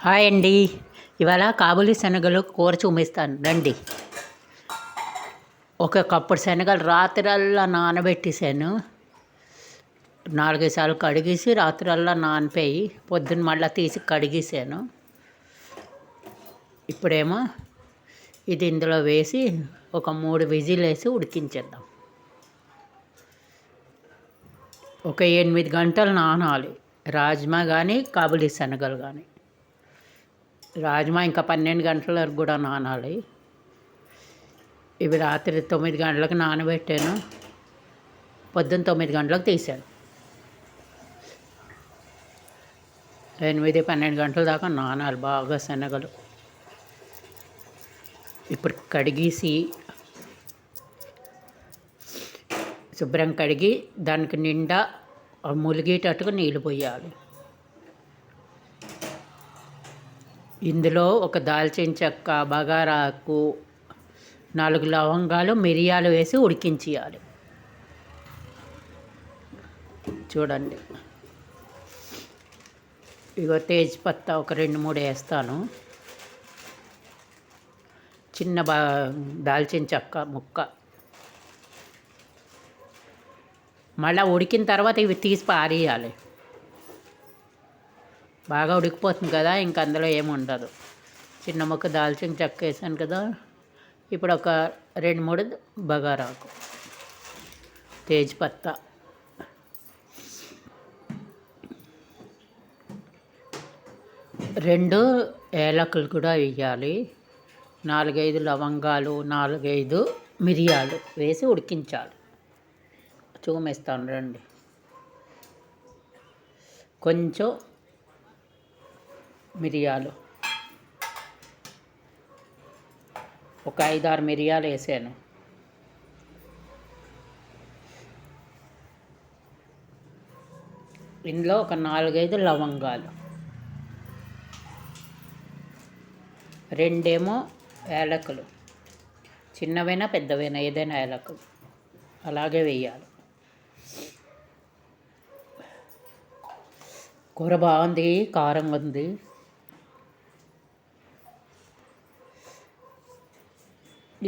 Hi అండి. ఇవాళ కాబూలి శనగలు కూర చూపిస్తాను రండి. ఒక కప్పుడు శనగలు రాత్రల్లా నానబెట్టేసాను. 4-5 సార్లు కడిగేసి రాత్రల్లా నానిపోయి పొద్దున్న మళ్ళీ తీసి కడిగేసాను. ఇప్పుడేమో ఇది ఇందులో వేసి ఒక 3 విజిల్ వేసి ఉడికించేద్దాం. ఒక 8 గంటలు నానాలి రాజ్మా కానీ కాబూలి శనగలు కానీ. రాజ్మా ఇంకా 12 గంటల వరకు కూడా నానాలి. ఇవి రాత్రి 9 గంటలకు నానబెట్టాను, పొద్దున్న 9 గంటలకు తీసాను. 8-12 గంటల దాకా నానాలి బాగా శనగలు. ఇప్పుడు కడిగేసి శుభ్రం కడిగి దానికి నిండా ములిగేటట్టుగా నీళ్ళు పోయాలి. ఇందులో ఒక దాల్చిన చెక్క, బగారాకు, 4 లవంగాలు, మిరియాలు వేసి ఉడికించేయాలి. చూడండి, ఇగో తేజ్పత్తా ఒక 2-3 వేస్తాను. చిన్న దాల్చిన చెక్క ముక్క. మళ్ళీ ఉడికిన తర్వాత ఇవి తీసి పారేయాలి. బాగా ఉడికిపోతుంది కదా, ఇంక అందులో ఏముండదు. చిన్న ముక్క దాల్చిన చెక్క వేసాను కదా. ఇప్పుడు ఒక 2-3 బగారాకు, తేజ్పత్తా, రెండు ఏలకులు కూడా వేయాలి. 4-5 లవంగాలు, 4-5 మిరియాలు వేసి ఉడికించాలి. చూపిస్తాను రండి. కొంచెం మిరియాలు, ఒక 5-6 మిరియాలు వేసాను. ఇందులో ఒక 4-5 లవంగాలు, 2 ఏలకులు, చిన్నవైనా పెద్దవైనా ఏదైనా ఏలకులు అలాగే వేయాలి. కూర బాగుంది, కారంగా ఉంది.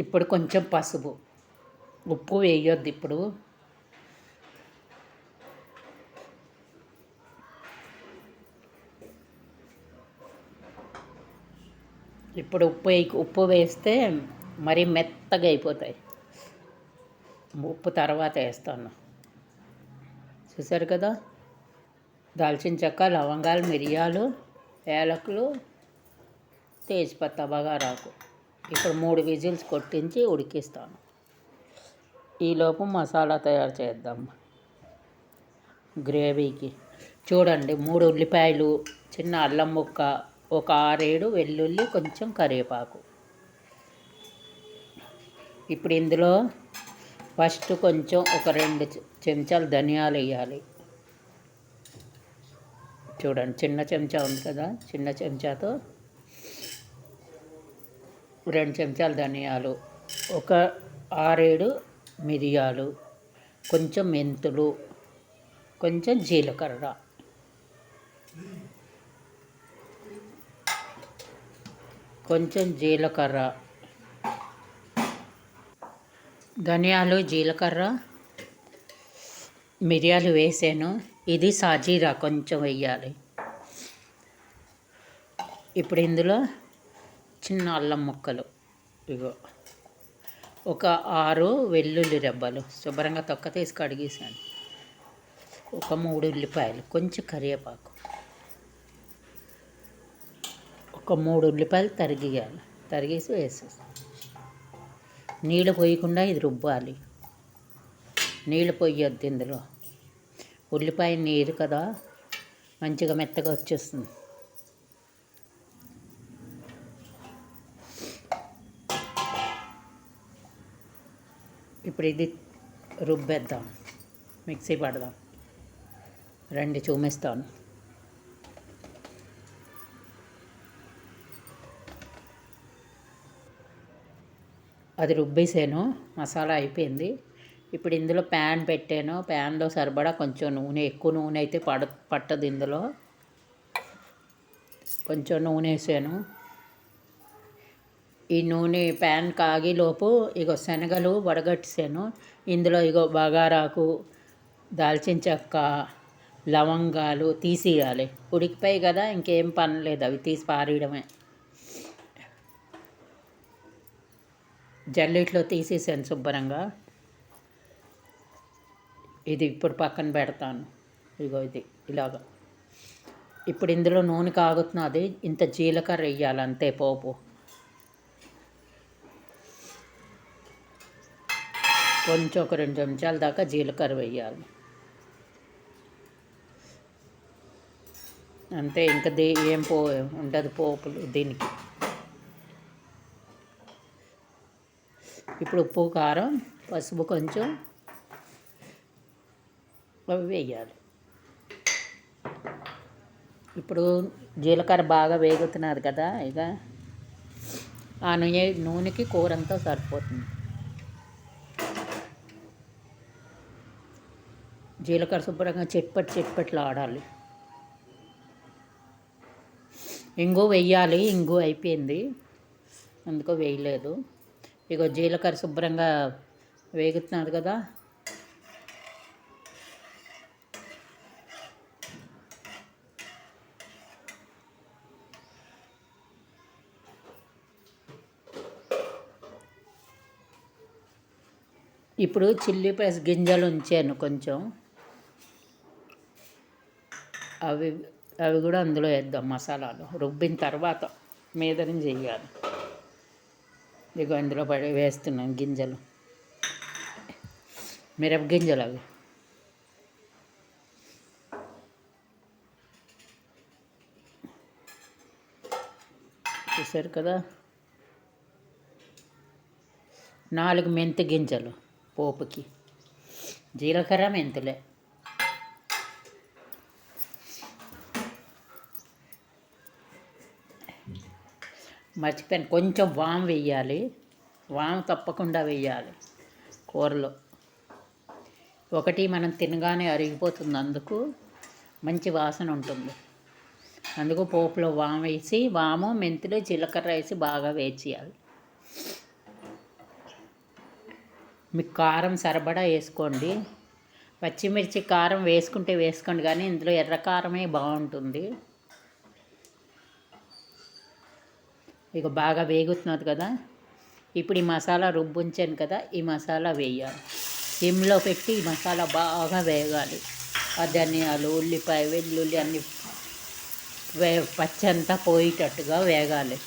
ఇప్పుడు కొంచెం పసుపు, ఉప్పు వేయొద్దు ఇప్పుడు. ఇప్పుడు ఉప్పు వేస్తే మరీ మెత్తగా అయిపోతాయి. ఉప్పు తర్వాత వేస్తాను. చూసారు కదా, దాల్చిన చెక్క, లవంగాలు, మిరియాలు, ఏలకులు, తేజ్పత్తా, బగారాకు. ఇప్పుడు 3 విజిల్స్ కొట్టించి ఉడికిస్తాను. ఈలోపు మసాలా తయారు చేద్దాం గ్రేవీకి. చూడండి, 3 ఉల్లిపాయలు, చిన్న అల్లం ముక్క, ఒక 6-7 వెల్లుల్లి, కొంచెం కరివేపాకు. ఇప్పుడు ఇందులో ఫస్ట్ కొంచెం ఒక 2 చెంచాలు ధనియాలు వేయాలి. చూడండి, చిన్న చెంచా ఉంది కదా, చిన్న చెంచాతో 2 చెంచాలు ధనియాలు, ఒక 6-7 మిరియాలు, కొంచెం మెంతులు, కొంచెం జీలకర్ర, ధనియాలు, జీలకర్ర, మిరియాలు వేసాను. ఇది సాజీరా కొంచెం వేయాలి. ఇప్పుడు ఇందులో చిన్న అల్లం ముక్కలు, ఇగో ఒక 6 వెల్లుల్లి రెబ్బలు శుభ్రంగా తొక్క తీసి కడిగేసాను, ఒక 3 ఉల్లిపాయలు, కొంచెం కరివేపాకు, ఒక 3 ఉల్లిపాయలు తరిగేసి వేసేసి నీళ్ళు పోయకుండా ఇది రుబ్బాలి. నీళ్ళు పోయొద్దు ఇందులో. ఉల్లిపాయ నీరు కదా, మంచిగా మెత్తగా వచ్చేస్తుంది. ఇప్పుడు ఇది రుబ్బేద్దాం, మిక్సీ పడదాం రండి, చూపిస్తాను. అది రుబ్బేసాను, మసాలా అయిపోయింది. ఇప్పుడు ఇందులో ప్యాన్ పెట్టాను. ప్యాన్లో సరిపడా కొంచెం నూనె, ఎక్కువ నూనె అయితే పట్టదు ఇందులో. కొంచెం నూనె వేసాను. ఈ నూనె ప్యాన్ కాగిలోపు ఇగో శనగలు వడగట్టేసాను. ఇందులో ఇగో బగారాకు, దాల్చిన చెక్క, లవంగాలు తీసేయాలి. ఉడికిపోయి కదా, ఇంకేం పని లేదు, అవి తీసి పారేయడమే. జల్లిట్లో తీసేసాను శుభ్రంగా. ఇది ఇప్పుడు పక్కన పెడతాను. ఇగో ఇది ఇలాగా. ఇప్పుడు ఇందులో నూనె కాగుతున్నది. ఇంత జీలకర్ర వేయాలి అంతే, పోపు. కొంచెం ఒక 2 చెంచాల దాకా జీలకర్ర వేయాలి అంతే. ఇంకా ఏం ఉండదు పోపులు దీనికి. ఇప్పుడు ఉప్పు, కారం, పసుపు కొంచెం అవి వేయాలి. ఇప్పుడు జీలకర్ర బాగా వేగుతున్నది కదా, ఇక ఆ నూనెకి కూర అంతా సరిపోతుంది. జీలకర్ర శుభ్రంగా చిట్పట్లు ఆడాలి. ఇంగు వెయ్యాలి, ఇంగు అయిపోయింది, అందుకో వేయలేదు. ఇగో జీలకర్ర శుభ్రంగా వేగుతున్నది కదా. ఇప్పుడు చిల్లీ ప్లస్ గింజలు ఉంచాను కొంచెం, అవి అవి కూడా అందులో వేద్దాం. మసాలాలు రుబ్బిన తర్వాత మీదని చెయ్యాలి. ఇదిగో ఇందులో వేస్తున్నాం గింజలు, మిరప గింజలు అవి. చూసారు కదా. 4 మెంతి గింజలు పోపుకి, జీలకర్ర, మెంతులే. మర్చిపోయాను, కొంచెం వాము వేయాలి. వాము తప్పకుండా వేయాలి కూరలో. ఒకటి మనం తినగానే అరిగిపోతుంది, అందుకు మంచి వాసన ఉంటుంది. అందుకు పోపులో వాము వేసి, వాము, మెంతులు, జీలకర్ర వేసి బాగా వేయించాలి. మీకు కారం సరిపడా వేసుకోండి. పచ్చిమిర్చి కారం వేసుకుంటే వేసుకోండి, కానీ ఇందులో ఎర్ర కారమే బాగుంటుంది. ఇక బాగా వేగుతున్నది కదా. ఇప్పుడు ఈ మసాలా రుబ్బుంచాను కదా, ఈ మసాలా వేయాలి. సిమ్లో పెట్టి ఈ మసాలా బాగా వేగాలి. ఆ ధనియాలు, ఉల్లిపాయ, వెల్లుల్లి అన్ని పచ్చంతా పోయేటట్టుగా వేగాలి.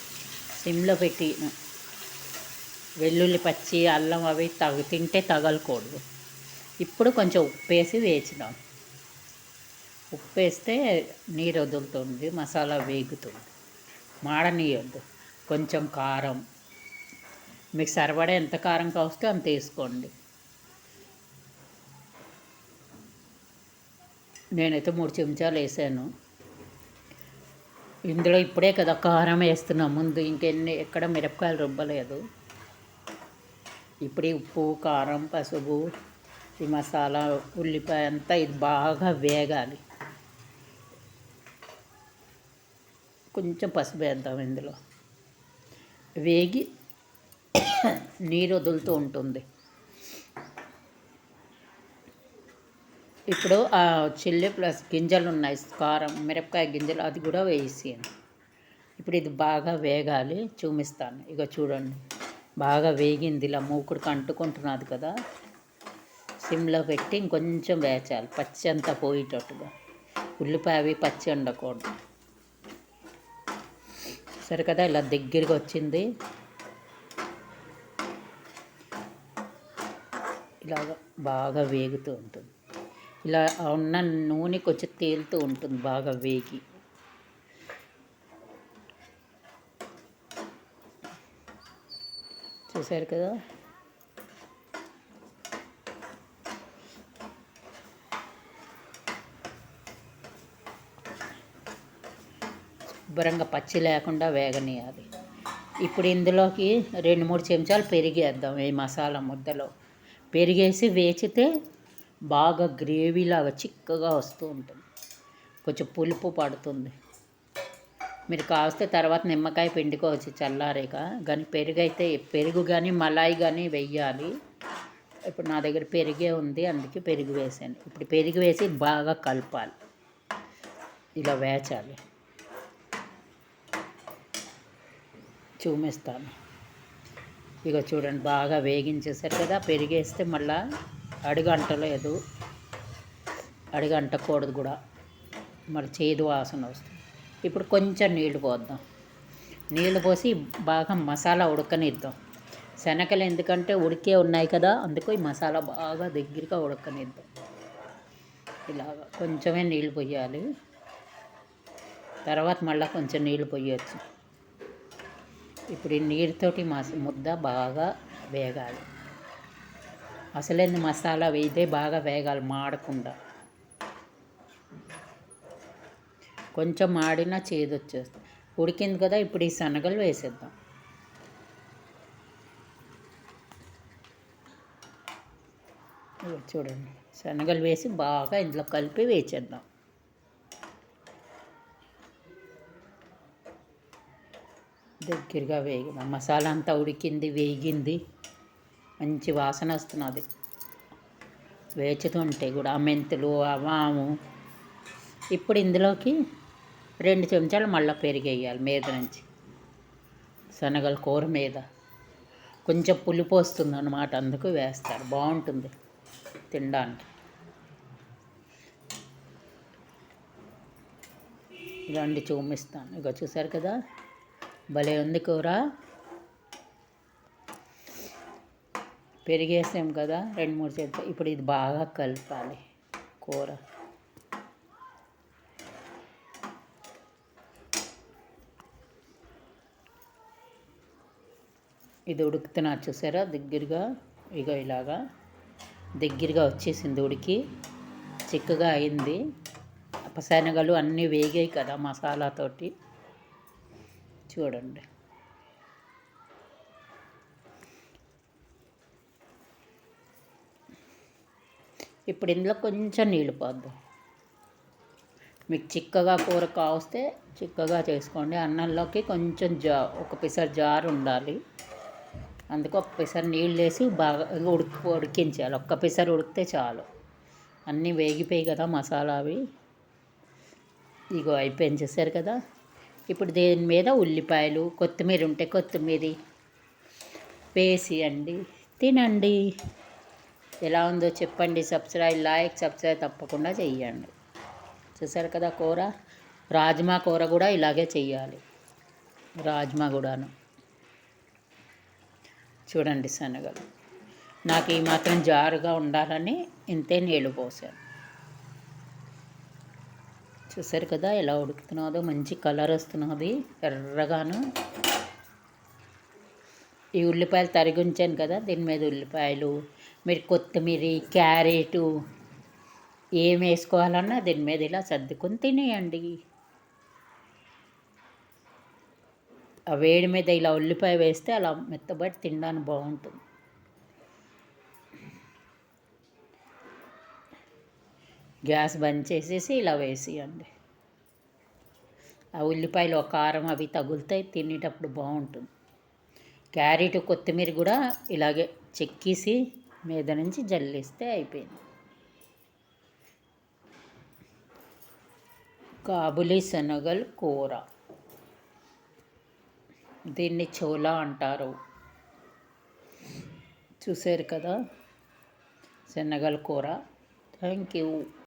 సిమ్లో పెట్టి, వెల్లుల్లి పచ్చి, అల్లం అవి తింటే తగలకూడదు. ఇప్పుడు కొంచెం ఉప్పు వేసి వేయించినాం. ఉప్పు వేస్తే నీరు వదులుతుంది, మసాలా వేగుతుంది, మాడనీయద్దు. కొంచెం కారం, మీకు సరిపడా ఎంత కారం కావస్తే అంత వేసుకోండి. నేనైతే 3 చెంచాలు వేసాను. ఇందులో ఇప్పుడే కదా కారం వేస్తున్నాం, ముందు ఎక్కడ మిరపకాయలు రుబ్బలేదు. ఇప్పుడు ఉప్పు, కారం, పసుపు, ఈ మసాలా, ఉల్లిపాయ అంతా ఇది బాగా వేగాలి. కొంచెం పసుపు వేద్దాం ఇందులో. వేగి నీరు వదులుతూ ఉంటుంది. ఇప్పుడు ఆ చిల్లీ ప్లస్ గింజలు ఉన్నాయి, కారం, మిరపకాయ గింజలు, అది కూడా వేసాను. ఇప్పుడు ఇది బాగా వేగాలి, చూపిస్తాను. ఇక చూడండి, బాగా వేగింది, ఇలా మూకుడికి అంటుకుంటున్నది కదా. సిమ్లో పెట్టి ఇంకొంచెం వేచాలి, పచ్చి అంతా పోయేటట్టుగా. ఉల్లిపాయ అవి పచ్చి ఉండకూడదు. సరే కదా, ఇలా దగ్గరికి వచ్చింది. ఇలాగ బాగా వేగుతూ ఉంటుంది. ఇలా ఉన్న నూనె కొంచెం తేలుతూ ఉంటుంది బాగా వేగి. చూసారు కదా. శుభ్రంగా పచ్చి లేకుండా వేగనీయాలి. ఇప్పుడు ఇందులోకి 2-3 చెంచాలు పెరిగేద్దాం. ఈ మసాలా ముద్దలో పెరిగేసి వేచితే బాగా గ్రేవీలాగా చిక్కగా వస్తూ ఉంటుంది, కొంచెం పులుపు పడుతుంది. మీరు కావస్తే తర్వాత నిమ్మకాయ పిండుకోవచ్చు చల్లారేక. కానీ పెరుగు అయితే పెరుగు కానీ మలాయి కానీ వెయ్యాలి. ఇప్పుడు నా దగ్గర పెరిగే ఉంది, అందుకే పెరుగు వేసాను. ఇప్పుడు పెరుగు వేసి బాగా కలపాలి, ఇలా వేచాలి. చూపిస్తాను. ఇక చూడండి, బాగా వేగించేసారు కదా. పెరిగేస్తే మళ్ళీ అడుగంటలేదు, అడుగంటకూడదు కూడా, మరి చేదు వాసన వస్తుంది. ఇప్పుడు కొంచెం నీళ్లు పోద్దాం. నీళ్లు పోసి బాగా మసాలా ఉడకనిద్దాం. శనగలు ఎందుకంటే ఉడికే ఉన్నాయి కదా, అందుకు ఈ మసాలా బాగా దగ్గరగా ఉడకనిద్దాం. ఇలాగా కొంచెమే నీళ్ళు పోయాలి, తర్వాత మళ్ళీ కొంచెం నీళ్ళు పోయవచ్చు. ఇప్పుడు ఈ నీరుతోటి ముద్ద బాగా వేగాలి. అసలేంది మసాలా వేయితే బాగా వేగాలి, మాడకుండా. కొంచెం మాడినా చేదు వచ్చేస్తుంది. ఉడికింది కదా, ఇప్పుడు ఈ శనగలు వేసేద్దాం. చూడండి, శనగలు వేసి బాగా ఇందులో కలిపి వేసేద్దాం. దగ్గరగా వేగిన మసాలా అంతా ఉడికింది, వేగింది, మంచి వాసన వస్తున్నది. వేచుతుంటే కూడా ఆ మెంతులు, ఆ వాము. ఇప్పుడు ఇందులోకి 2 చెంచాలు మళ్ళీ పెరిగేయాలి మీద నుంచి. శనగల కూర మీద కొంచెం పులుపు వస్తుంది అన్నమాట, అందుకు వేస్తారు, బాగుంటుంది తినడానికి. రండి చూపిస్తాను. ఇక చూసారు కదా, భలే ఉంది కూర. పెరిగేసాం కదా 2-3 చెంచాలు. ఇప్పుడు ఇది బాగా కలపాలి కూర. ఇది ఉడుకుతున్నా చూసారా దగ్గరగా. ఇక ఇలాగా దగ్గరగా వచ్చేసింది, ఉడికి చిక్కగా అయింది. శనగలు అన్నీ వేగాయి కదా మసాలాతోటి. చూడండి, ఇప్పుడు ఇందులో కొంచెం నీళ్ళు పోద్దాం. మీకు చిక్కగా కూర కావస్తే చిక్కగా చేసుకోండి. అన్నంలోకి కొంచెం ఒక పిసరు జారు ఉండాలి, అందుకు ఒక పిసరు నీళ్ళు వేసి బాగా ఉడికించాలి. ఒక్క పిసరు ఉడికితే చాలు. అన్నీ వేగిపోయి కదా మసాలా అవి. ఇగో అయిపోయింది చూసారు కదా. ఇప్పుడు దీని మీద ఉల్లిపాయలు, కొత్తిమీర ఉంటే కొత్తిమీర వేసి తినండి. ఎలా ఉందో చెప్పండి. సబ్స్క్రైబ్ తప్పకుండా చెయ్యండి. చూసారు కదా కూర. రాజ్మా కూర కూడా ఇలాగే చెయ్యాలి. రాజ్మా కూడాను చూడండి. శనగలు నాకు ఈ మాత్రం జారుగా ఉండాలని ఇంతే నీళ్ళు పోసాను. చూసారు కదా ఎలా ఉడుకుతున్నదో, మంచి కలర్ వస్తున్నది ఎర్రగాను. ఈ ఉల్లిపాయలు తరిగి ఉంచాను కదా, దీని మీద ఉల్లిపాయలు, మీరు కొత్తిమీర, క్యారెటు ఏం వేసుకోవాలన్నా దీని మీద ఇలా సర్దుకొని తినేయండి. ఆ వేడి మీద ఇలా ఉల్లిపాయ వేస్తే అలా మెత్తబడి తినడానికి బాగుంటుంది. గ్యాస్ బంద్ చేసేసి ఇలా వేసేయండి. ఆ ఉల్లిపాయలు కారం అవి తగులుతాయి, తినేటప్పుడు బాగుంటుంది. క్యారెట్, కొత్తిమీర కూడా ఇలాగే చెక్కేసి మీద నుంచి జల్లిస్తే అయిపోయింది. కాబులి శనగల కూర, దీన్ని చోలా అంటారు. చూసారు కదా శనగల కూర. Thank you.